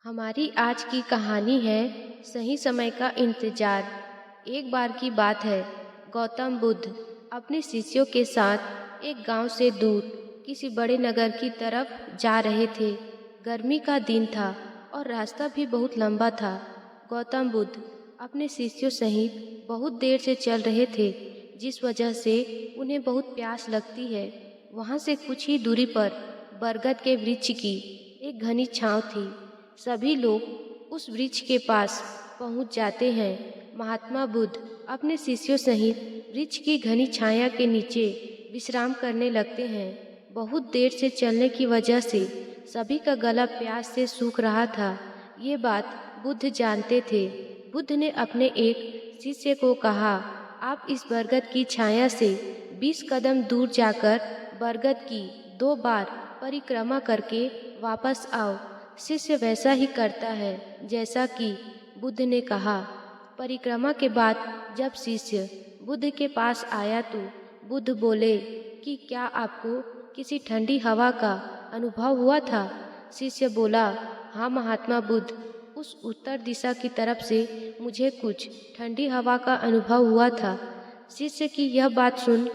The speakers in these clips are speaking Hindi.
हमारी आज की कहानी है सही समय का इंतजार। एक बार की बात है, गौतम बुद्ध अपने शिष्यों के साथ एक गांव से दूर किसी बड़े नगर की तरफ जा रहे थे। गर्मी का दिन था और रास्ता भी बहुत लंबा था। गौतम बुद्ध अपने शिष्यों सहित बहुत देर से चल रहे थे, जिस वजह से उन्हें बहुत प्यास लगती है। वहां से कुछ ही दूरी पर बरगद के वृक्ष की एक घनी छांव थी। सभी लोग उस वृक्ष के पास पहुंच जाते हैं। महात्मा बुद्ध अपने शिष्यों सहित वृक्ष की घनी छाया के नीचे विश्राम करने लगते हैं। बहुत देर से चलने की वजह से सभी का गला प्यास से सूख रहा था। ये बात बुद्ध जानते थे। बुद्ध ने अपने एक शिष्य को कहा, आप इस बरगद की छाया से 20 कदम दूर जाकर बरगद की 2 बार परिक्रमा करके वापस आओ। शिष्य वैसा ही करता है जैसा कि बुद्ध ने कहा। परिक्रमा के बाद जब शिष्य बुद्ध के पास आया तो बुद्ध बोले कि क्या आपको किसी ठंडी हवा का अनुभव हुआ था? शिष्य बोला, हाँ महात्मा बुद्ध, उस उत्तर दिशा की तरफ से मुझे कुछ ठंडी हवा का अनुभव हुआ था। शिष्य की यह बात सुन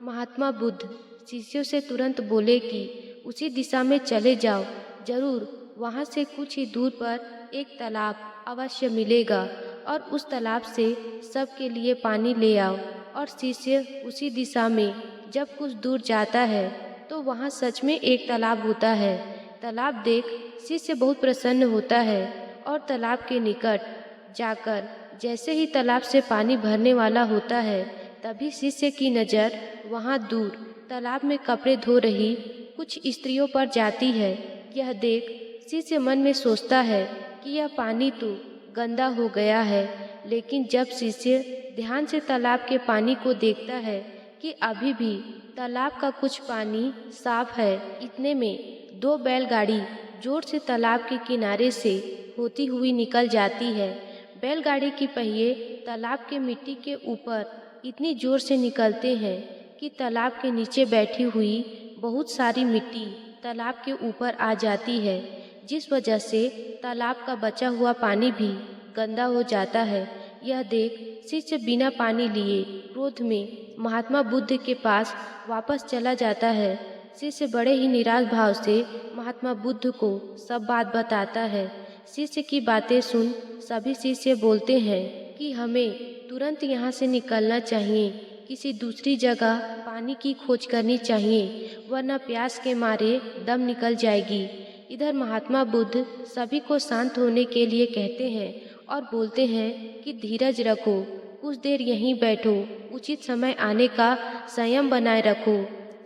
महात्मा बुद्ध शिष्यों से तुरंत बोले कि उसी दिशा में चले जाओ, जरूर वहाँ से कुछ ही दूर पर एक तालाब अवश्य मिलेगा और उस तालाब से सबके लिए पानी ले आओ। और शिष्य उसी दिशा में जब कुछ दूर जाता है तो वहाँ सच में एक तालाब होता है। तालाब देख शिष्य बहुत प्रसन्न होता है और तालाब के निकट जाकर जैसे ही तालाब से पानी भरने वाला होता है, तभी शिष्य की नज़र वहाँ दूर तालाब में कपड़े धो रही कुछ स्त्रियों पर जाती है। यह देख शिष्य मन में सोचता है कि यह पानी तो गंदा हो गया है, लेकिन जब शिष्य ध्यान से तालाब के पानी को देखता है कि अभी भी तालाब का कुछ पानी साफ है, इतने में 2 बैलगाड़ी जोर से तालाब के किनारे से होती हुई निकल जाती है। बैलगाड़ी की पहिए तालाब के मिट्टी के ऊपर इतनी जोर से निकलते हैं कि तालाब के नीचे बैठी हुई बहुत सारी मिट्टी तालाब के ऊपर आ जाती है, जिस वजह से तालाब का बचा हुआ पानी भी गंदा हो जाता है। यह देख शिष्य बिना पानी लिए क्रोध में महात्मा बुद्ध के पास वापस चला जाता है। शिष्य बड़े ही निराश भाव से महात्मा बुद्ध को सब बात बताता है। शिष्य की बातें सुन सभी शिष्य बोलते हैं कि हमें तुरंत यहाँ से निकलना चाहिए, किसी दूसरी जगह पानी की खोज करनी चाहिए, वरना प्यास के मारे दम निकल जाएगी। इधर महात्मा बुद्ध सभी को शांत होने के लिए कहते हैं और बोलते हैं कि धीरज रखो, कुछ देर यहीं बैठो, उचित समय आने का संयम बनाए रखो।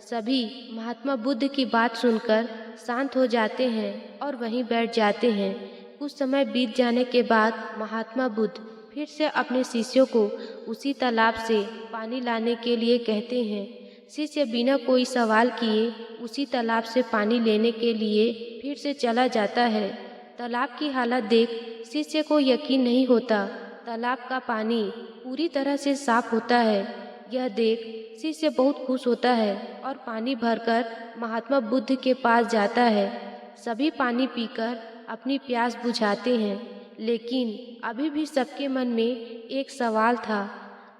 सभी महात्मा बुद्ध की बात सुनकर शांत हो जाते हैं और वहीं बैठ जाते हैं। कुछ समय बीत जाने के बाद महात्मा बुद्ध फिर से अपने शिष्यों को उसी तालाब से पानी लाने के लिए कहते हैं। शिष्य बिना कोई सवाल किए उसी तालाब से पानी लेने के लिए फिर से चला जाता है। तालाब की हालत देख शिष्य को यकीन नहीं होता। तालाब का पानी पूरी तरह से साफ होता है। यह देख शिष्य बहुत खुश होता है और पानी भरकर महात्मा बुद्ध के पास जाता है। सभी पानी पीकर अपनी प्यास बुझाते हैं, लेकिन अभी भी सबके मन में एक सवाल था,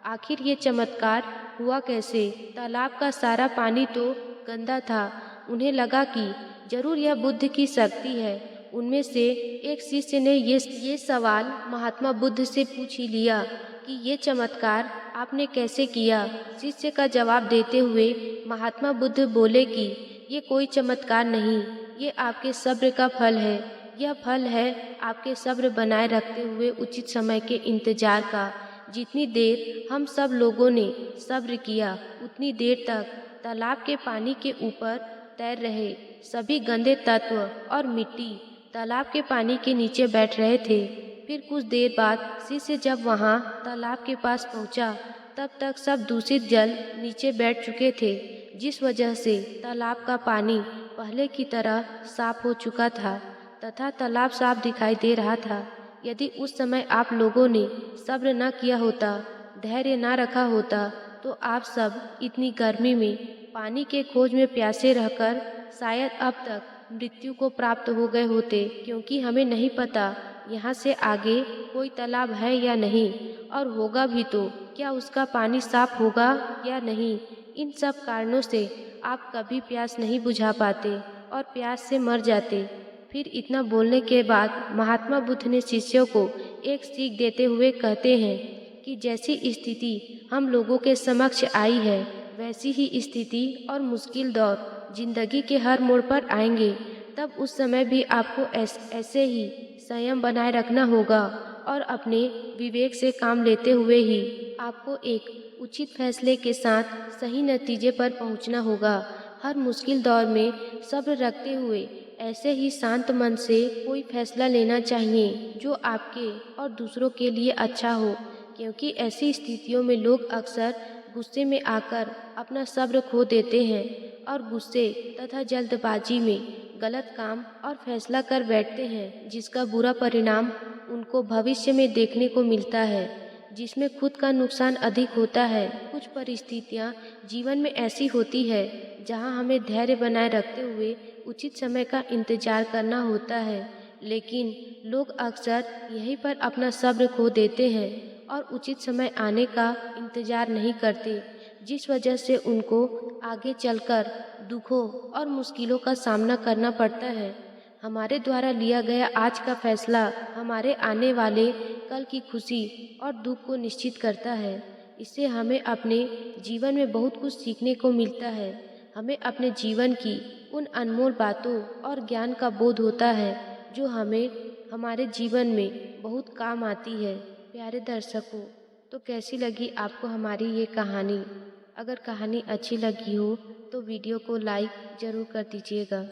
आखिर ये चमत्कार हुआ कैसे? तालाब का सारा पानी तो गंदा था। उन्हें लगा कि जरूर यह बुद्ध की शक्ति है। उनमें से एक शिष्य ने ये सवाल महात्मा बुद्ध से पूछ ही लिया कि ये चमत्कार आपने कैसे किया? शिष्य का जवाब देते हुए महात्मा बुद्ध बोले कि ये कोई चमत्कार नहीं, ये आपके सब्र का फल है। यह फल है आपके सब्र बनाए रखते हुए उचित समय के इंतजार का। जितनी देर हम सब लोगों ने सब्र किया, उतनी देर तक तालाब के पानी के ऊपर तैर रहे सभी गंदे तत्व और मिट्टी तालाब के पानी के नीचे बैठ रहे थे। फिर कुछ देर बाद शिष्य जब वहाँ तालाब के पास पहुँचा, तब तक सब दूषित जल नीचे बैठ चुके थे, जिस वजह से तालाब का पानी पहले की तरह साफ हो चुका था तथा तालाब साफ दिखाई दे रहा था। यदि उस समय आप लोगों ने सब्र न किया होता, धैर्य न रखा होता, तो आप सब इतनी गर्मी में पानी के खोज में प्यासे रहकर शायद अब तक मृत्यु को प्राप्त हो गए होते, क्योंकि हमें नहीं पता यहाँ से आगे कोई तालाब है या नहीं, और होगा भी तो क्या उसका पानी साफ होगा या नहीं। इन सब कारणों से आप कभी प्यास नहीं बुझा पाते और प्यास से मर जाते। फिर इतना बोलने के बाद महात्मा बुद्ध ने शिष्यों को एक सीख देते हुए कहते हैं कि जैसी स्थिति हम लोगों के समक्ष आई है, वैसी ही स्थिति और मुश्किल दौर जिंदगी के हर मोड़ पर आएंगे। तब उस समय भी आपको ऐसे ही संयम बनाए रखना होगा और अपने विवेक से काम लेते हुए ही आपको एक उचित फैसले के साथ सही नतीजे पर पहुंचना होगा। हर मुश्किल दौर में सब्र रखते हुए ऐसे ही शांत मन से कोई फैसला लेना चाहिए जो आपके और दूसरों के लिए अच्छा हो, क्योंकि ऐसी स्थितियों में लोग अक्सर गुस्से में आकर अपना सब्र खो देते हैं और गुस्से तथा जल्दबाजी में गलत काम और फैसला कर बैठते हैं, जिसका बुरा परिणाम उनको भविष्य में देखने को मिलता है, जिसमें खुद का नुकसान अधिक होता है। कुछ परिस्थितियाँ जीवन में ऐसी होती है जहाँ हमें धैर्य बनाए रखते हुए उचित समय का इंतजार करना होता है, लेकिन लोग अक्सर यहीं पर अपना सब्र खो देते हैं और उचित समय आने का इंतजार नहीं करते, जिस वजह से उनको आगे चलकर दुखों और मुश्किलों का सामना करना पड़ता है। हमारे द्वारा लिया गया आज का फैसला हमारे आने वाले कल की खुशी और दुख को निश्चित करता है। इससे हमें अपने जीवन में बहुत कुछ सीखने को मिलता है। हमें अपने जीवन की उन अनमोल बातों और ज्ञान का बोध होता है जो हमें हमारे जीवन में बहुत काम आती है। प्यारे दर्शकों, तो कैसी लगी आपको हमारी ये कहानी? अगर कहानी अच्छी लगी हो तो वीडियो को लाइक ज़रूर कर दीजिएगा।